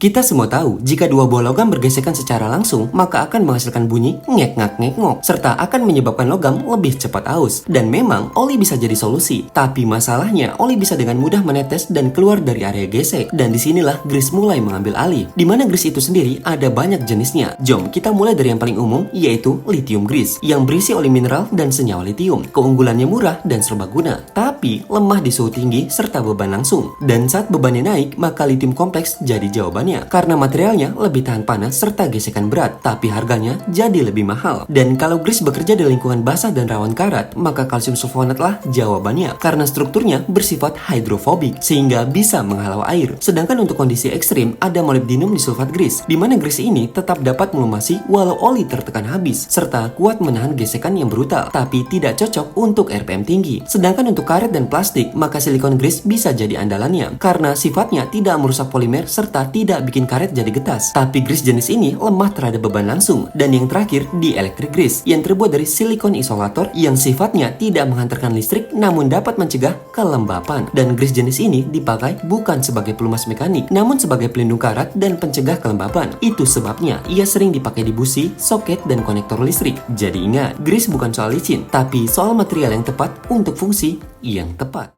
Kita semua tahu, jika dua bola logam bergesekan secara langsung, maka akan menghasilkan bunyi ngek-ngak-ngek-ngok, serta akan menyebabkan logam lebih cepat aus. Dan memang, oli bisa jadi solusi. Tapi masalahnya, oli bisa dengan mudah menetes dan keluar dari area gesek. Dan disinilah grease mulai mengambil alih. Di mana grease itu sendiri ada banyak jenisnya. Jom, kita mulai dari yang paling umum, yaitu lithium grease, yang berisi oli mineral dan senyawa lithium. Keunggulannya murah dan serbaguna, tapi lemah di suhu tinggi serta beban langsung. Dan saat bebannya naik, maka lithium kompleks jadi jawabannya. Karena materialnya lebih tahan panas serta gesekan berat, tapi harganya jadi lebih mahal. Dan kalau grease bekerja di lingkungan basah dan rawan karat, maka kalsium sulfonatlah jawabannya. Karena strukturnya bersifat hidrofobik, sehingga bisa menghalau air. Sedangkan untuk kondisi ekstrim, ada molybdenum disulfat grease, di mana grease ini tetap dapat melumasi walau oli tertekan habis, serta kuat menahan gesekan yang brutal, tapi tidak cocok untuk RPM tinggi. Sedangkan untuk karet dan plastik, maka silikon grease bisa jadi andalannya, karena sifatnya tidak merusak polimer serta tidak bikin karet jadi getas. Tapi grease jenis ini lemah terhadap beban langsung. Dan yang terakhir, di electric grease, yang terbuat dari silikon isolator yang sifatnya tidak menghantarkan listrik namun dapat mencegah kelembapan. Dan grease jenis ini dipakai bukan sebagai pelumas mekanik, namun sebagai pelindung karat dan pencegah kelembapan. Itu sebabnya ia sering dipakai di busi, soket, dan konektor listrik. Jadi ingat, grease bukan soal licin, tapi soal material yang tepat untuk fungsi yang tepat.